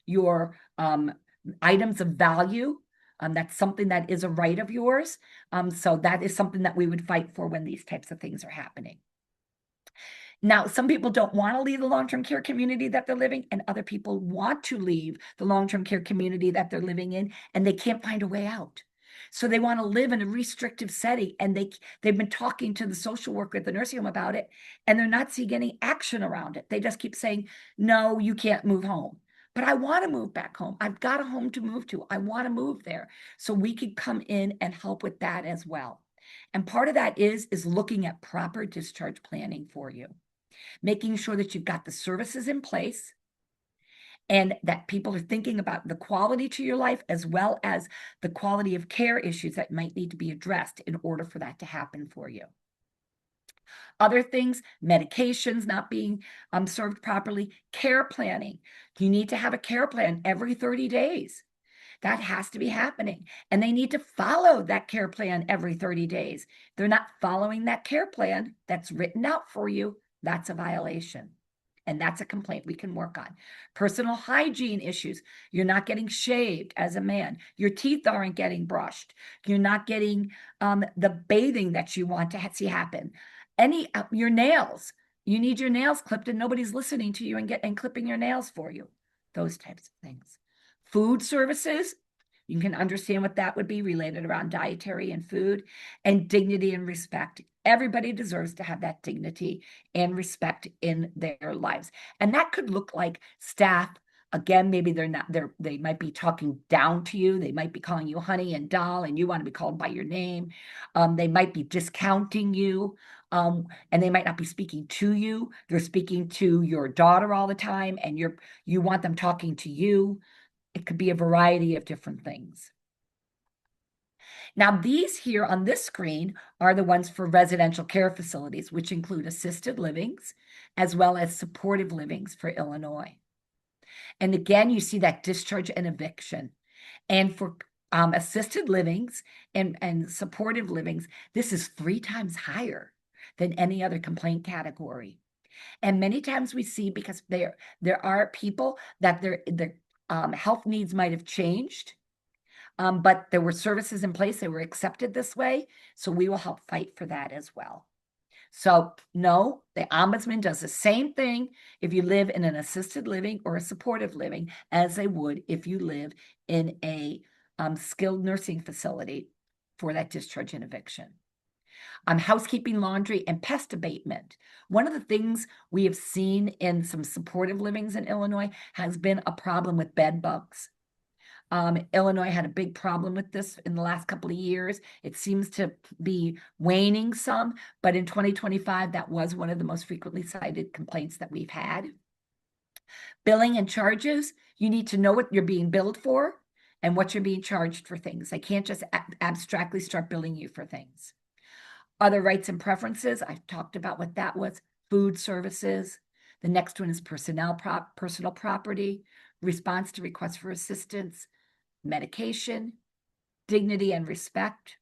your items of value. That's something that is a right of yours. So that is something that we would fight for when these types of things are happening. Now, some people don't want to leave the long-term care community that they're living, and other people want to leave the long-term care community that they're living in, and they can't find a way out. So they want to live in a restrictive setting, and they've been talking to the social worker at the nursing home about it, and they're not seeing any action around it. They just keep saying, no, you can't move home. But I want to move back home. I've got a home to move to. I want to move there. So we could come in and help with that as well. And part of that is looking at proper discharge planning for you, making sure that you've got the services in place and that people are thinking about the quality to your life as well as the quality of care issues that might need to be addressed in order for that to happen for you. Other things, medications not being served properly, care planning. You need to have a care plan every 30 days. That has to be happening. And they need to follow that care plan every 30 days. They're not following that care plan that's written out for you. That's a violation. And that's a complaint we can work on. Personal hygiene issues. You're not getting shaved as a man. Your teeth aren't getting brushed. You're not getting the bathing that you want to see happen. Your nails. You need your nails clipped and nobody's listening to you and clipping your nails for you. Those types of things. Food services. You can understand what that would be related around dietary and food, and dignity and respect. Everybody deserves to have that dignity and respect in their lives. And that could look like staff. Again, maybe they might be talking down to you. They might be calling you honey and doll, and you want to be called by your name. They might be discounting you, and they might not be speaking to you. They're speaking to your daughter all the time, and you want them talking to you. It could be a variety of different things. Now, these here on this screen are the ones for residential care facilities, which include assisted livings as well as supportive livings for Illinois. And again, you see that discharge and eviction. And for assisted livings and supportive livings, this is 3 times higher than any other complaint category. And many times we see, because there are people that their health needs might have changed, but there were services in place. They were accepted this way. So we will help fight for that as well. So no, the ombudsman does the same thing if you live in an assisted living or a supportive living as they would if you live in a skilled nursing facility for that discharge and eviction. Housekeeping, laundry, and pest abatement. One of the things we have seen in some supportive livings in Illinois has been a problem with bed bugs. Illinois had a big problem with this in the last couple of years. It seems to be waning some, but in 2025, that was one of the most frequently cited complaints that we've had. Billing and charges, you need to know what you're being billed for and what you're being charged for things. I can't just abstractly start billing you for things. Other rights and preferences, I've talked about what that was. Food services. The next one is personal property, response to requests for assistance, medication, dignity and respect,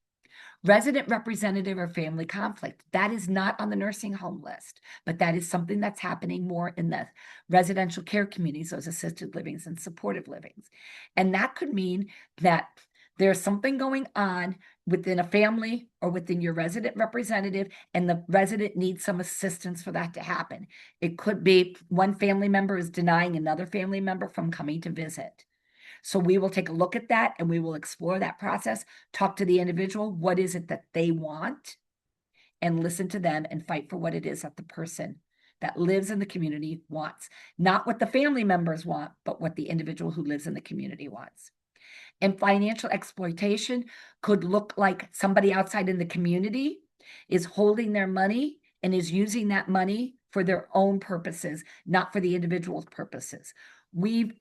resident representative or family conflict. That is not on the nursing home list, but that is something that's happening more in the residential care communities, those assisted livings and supportive livings. And that could mean that there's something going on within a family or within your resident representative, and the resident needs some assistance for that to happen. It could be one family member is denying another family member from coming to visit. So we will take a look at that and we will explore that process, talk to the individual, what is it that they want, and listen to them and fight for what it is that the person that lives in the community wants. Not what the family members want, but what the individual who lives in the community wants. And financial exploitation could look like somebody outside in the community is holding their money and is using that money for their own purposes, not for the individual's purposes.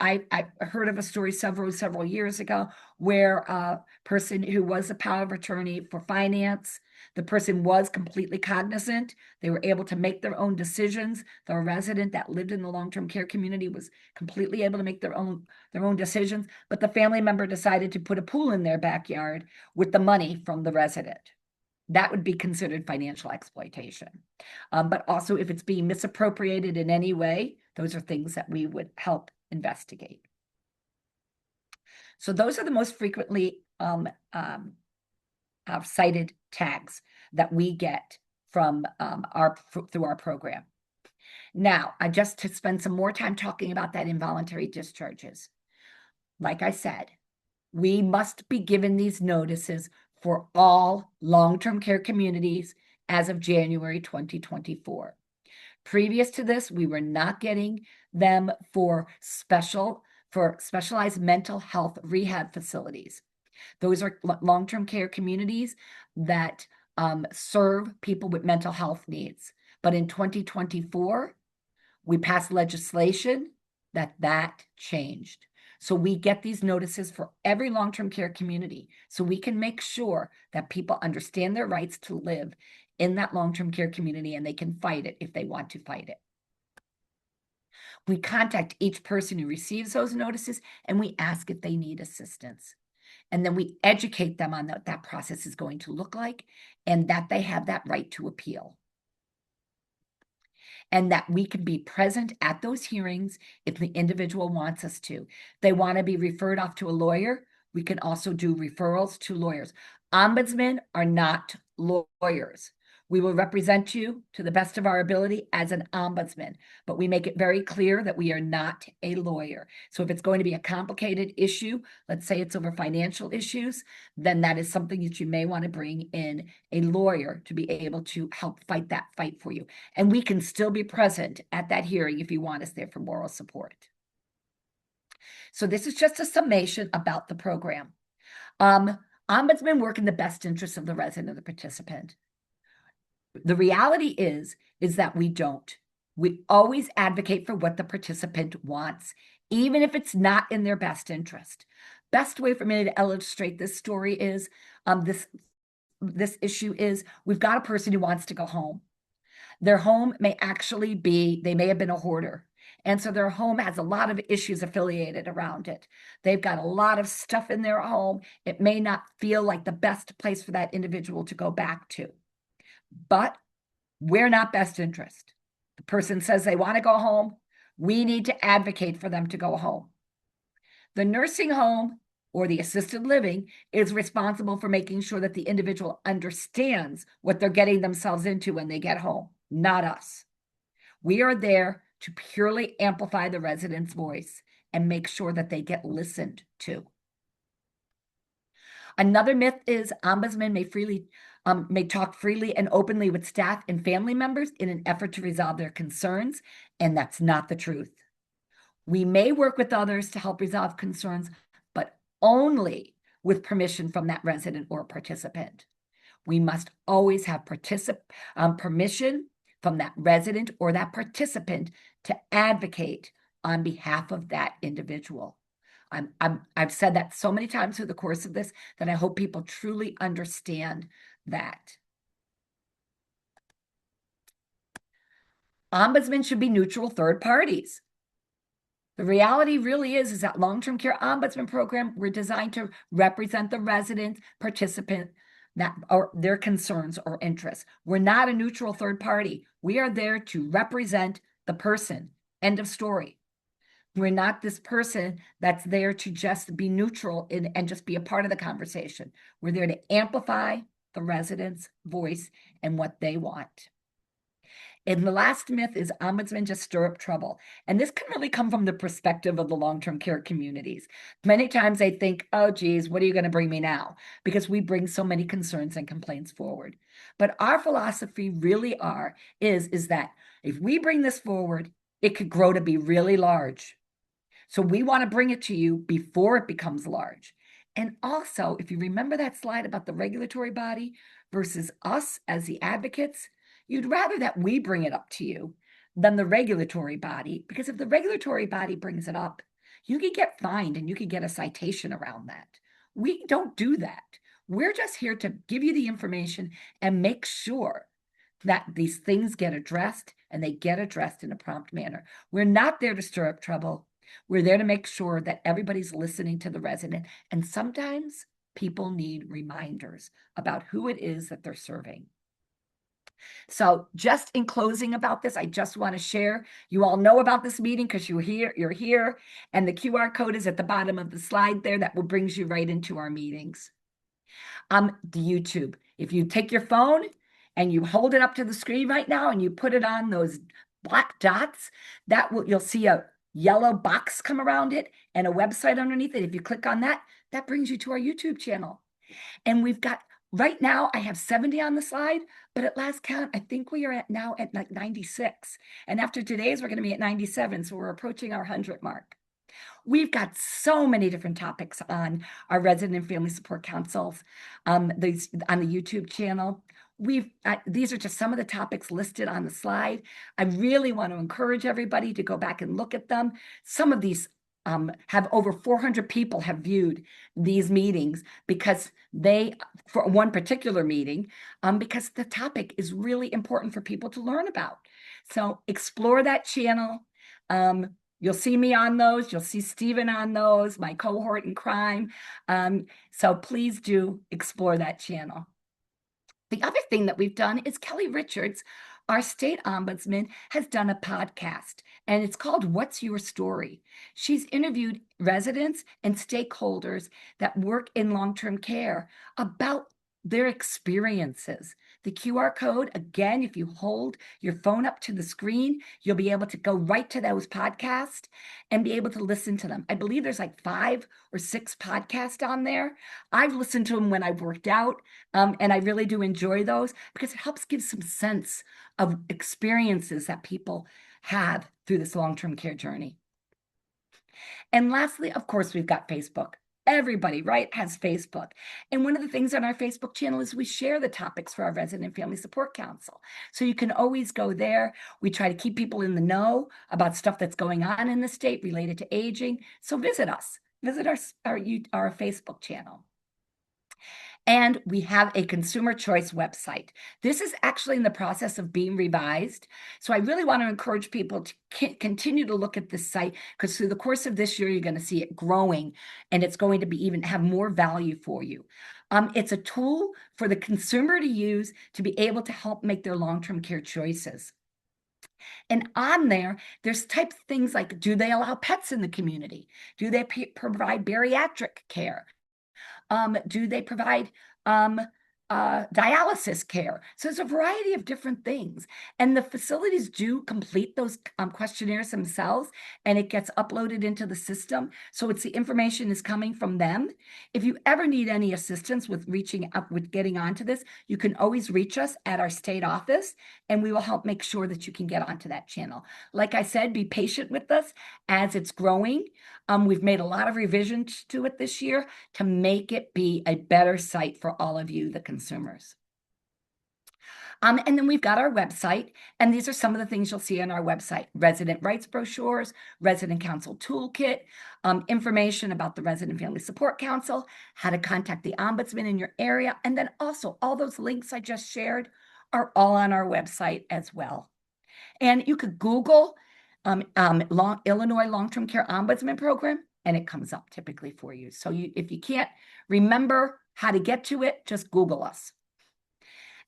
I heard of a story several years ago where a person who was a power of attorney for finance, the person was completely cognizant. They were able to make their own decisions. The resident that lived in the long-term care community was completely able to make their own decisions, but the family member decided to put a pool in their backyard with the money from the resident. That would be considered financial exploitation. But also if it's being misappropriated in any way, those are things that we would help investigate. So those are the most frequently cited tags that we get from through our program. Now, I just to spend some more time talking about that involuntary discharges. Like I said, we must be given these notices for all long-term care communities as of January 2024. Previous to this, we were not getting them for specialized mental health rehab facilities. Those are long-term care communities that serve people with mental health needs. But in 2024, we passed legislation that changed. So we get these notices for every long-term care community so we can make sure that people understand their rights to live in that long-term care community and they can fight it if they want to fight it. We contact each person who receives those notices and we ask if they need assistance. And then we educate them on what that process is going to look like and that they have that right to appeal. And that we can be present at those hearings if the individual wants us to. If they want to be referred off to a lawyer, we can also do referrals to lawyers. Ombudsmen are not lawyers. We will represent you to the best of our ability as an ombudsman, but we make it very clear that we are not a lawyer. So if it's going to be a complicated issue, let's say it's over financial issues, then that is something that you may want to bring in a lawyer to be able to help fight that fight for you. And we can still be present at that hearing if you want us there for moral support. So this is just a summation about the program. Ombudsmen work in the best interest of the resident and the participant. The reality is that we don't. We always advocate for what the participant wants, even if it's not in their best interest. Best way for me to illustrate this story is, this issue is, we've got a person who wants to go home. Their home may actually be, they may have been a hoarder. And so their home has a lot of issues affiliated around it. They've got a lot of stuff in their home. It may not feel like the best place for that individual to go back to. But we're not best interest. The person says they want to go home. We need to advocate for them to go home. The nursing home or the assisted living is responsible for making sure that the individual understands what they're getting themselves into when they get home, not us. We are there to purely amplify the resident's voice and make sure that they get listened to. Another myth is ombudsmen may talk freely and openly with staff and family members in an effort to resolve their concerns, and that's not the truth. We may work with others to help resolve concerns, but only with permission from that resident or participant. We must always have permission from that resident or that participant to advocate on behalf of that individual. I've said that so many times through the course of this that I hope people truly understand that. Ombudsmen should be neutral third parties. The reality really is that Long-Term Care Ombudsman Program, we're designed to represent the resident, participant, that or their concerns or interests. We're not a neutral third party. We are there to represent the person. End of story. We're not this person that's there to just be neutral and just be a part of the conversation. We're there to amplify the resident's voice and what they want. And the last myth is ombudsmen just stir up trouble. And this can really come from the perspective of the long-term care communities. Many times they think, oh, geez, what are you going to bring me now? Because we bring so many concerns and complaints forward. But our philosophy really is that if we bring this forward, it could grow to be really large. So we want to bring it to you before it becomes large. And also, if you remember that slide about the regulatory body versus us as the advocates, you'd rather that we bring it up to you than the regulatory body, because if the regulatory body brings it up, you could get fined and you could get a citation around that. We don't do that. We're just here to give you the information and make sure that these things get addressed and they get addressed in a prompt manner. We're not there to stir up trouble. We're there to make sure that everybody's listening to the resident. And sometimes people need reminders about who it is that they're serving. So just in closing about this, I just want to share, you all know about this meeting because you're here, and the QR code is at the bottom of the slide there that will brings you right into our meetings. The YouTube, if you take your phone and you hold it up to the screen right now and you put it on those black dots, you'll see a yellow box come around it and a website underneath it. If you click on that, that brings you to our YouTube channel. And we've got, right now, I have 70 on the slide, but at last count, I think we are now at like 96. And after today's, we're going to be at 97. So we're approaching our 100 mark. We've got so many different topics on our Resident and Family Support Councils, on the YouTube channel. These are just some of the topics listed on the slide. I really want to encourage everybody to go back and look at them. Some of these have over 400 people have viewed these meetings because for one particular meeting, because the topic is really important for people to learn about. So explore that channel. You'll see me on those. You'll see Stephen on those, my cohort in crime. So please do explore that channel. The other thing that we've done is Kelly Richards, our state ombudsman, has done a podcast, and it's called What's Your Story? She's interviewed residents and stakeholders that work in long-term care about their experiences. The QR code, again, if you hold your phone up to the screen, you'll be able to go right to those podcasts and be able to listen to them. I believe there's like 5 or 6 podcasts on there. I've listened to them when I've worked out, and I really do enjoy those because it helps give some sense of experiences that people have through this long-term care journey. And lastly, of course, we've got Facebook. Everybody, right, has Facebook. And one of the things on our Facebook channel is we share the topics for our Resident and Family Support Council. So you can always go there. We try to keep people in the know about stuff that's going on in the state related to aging. So visit us. Visit our Facebook channel. And we have a consumer choice website. This is actually in the process of being revised. So I really want to encourage people to continue to look at this site, because through the course of this year, you're going to see it growing, and it's going to be even have more value for you. It's a tool for the consumer to use to be able to help make their long-term care choices. And on there, there's type things like, do they allow pets in the community? Do they provide bariatric care? Do they provide dialysis care. So there's a variety of different things. And the facilities do complete those questionnaires themselves, and it gets uploaded into the system. So it's the information is coming from them. If you ever need any assistance with reaching up with getting onto this, you can always reach us at our state office, and we will help make sure that you can get onto that channel. Like I said, be patient with us as it's growing. We've made a lot of revisions to it this year to make it be a better site for all of you, the consumers. And then we've got our website, and these are some of the things you'll see on our website: resident rights brochures, resident council toolkit, information about the Resident Family Support Council, how to contact the ombudsman in your area, and then also all those links I just shared are all on our website as well. And you could Google Illinois Long-Term Care Ombudsman Program, and it comes up typically for you. So if you can't remember how to get to it, just Google us.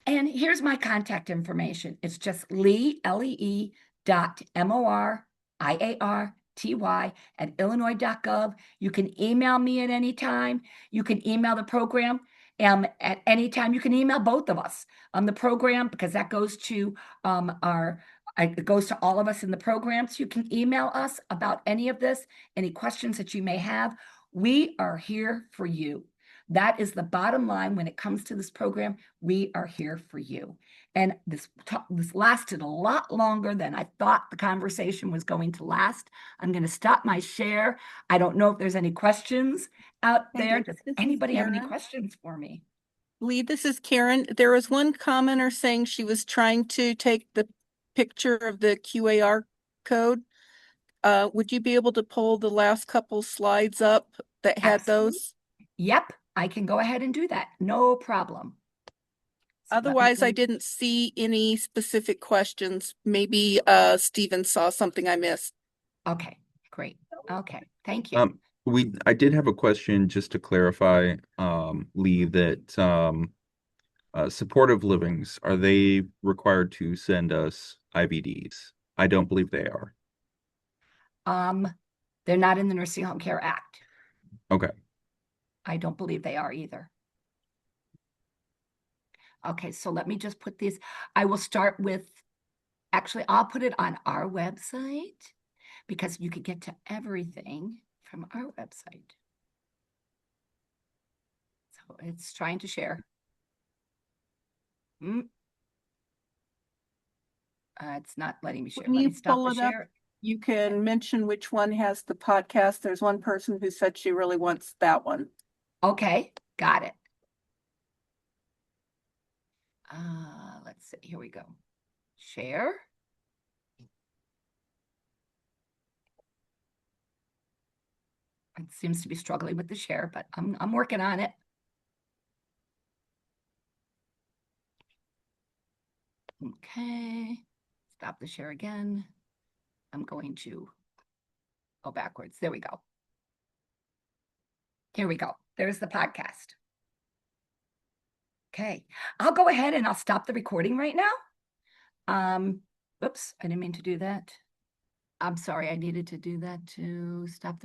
And here's my contact information. It's just Lee, lee.moriarty@illinois.gov. You can email me at any time. You can email the program at any time. You can email both of us on the program, because that goes to it goes to all of us in the program. So you can email us about any of this, any questions that you may have. We are here for you. That is the bottom line when it comes to this program. We are here for you. And this lasted a lot longer than I thought the conversation was going to last. I'm going to stop my share. I don't know if there's any questions out there. Does anybody have any questions for me? Lee, this is Karen. There was one commenter saying she was trying to take the picture of the QAR code. Would you be able to pull the last couple slides up that had Absolutely. those? Yep, I can go ahead and do that. No problem. So Otherwise, I didn't see any specific questions. Maybe Stephen saw something I missed. Okay, great. Okay, thank you. I did have a question just to clarify, Lee, that supportive livings, are they required to send us IVDs? I don't believe they are. They're not in the Nursing Home Care Act. Okay. I don't believe they are either. Okay, so let me just put these. I will start with, actually, I'll put it on our website, because you could get to everything from our website. So it's trying to share. It's not letting me share. When Let you me stop pull the it up, share. you can mention which one has the podcast. There's one person who said she really wants that one. Okay, got it. Let's see. Here we go. Share. It seems to be struggling with the share, but I'm working on it. Okay, stop the share again. I'm going to go backwards. There we go. Here we go. There's the podcast. Okay, I'll go ahead and I'll stop the recording right now. Oops, I didn't mean to do that. I'm sorry, I needed to do that to stop the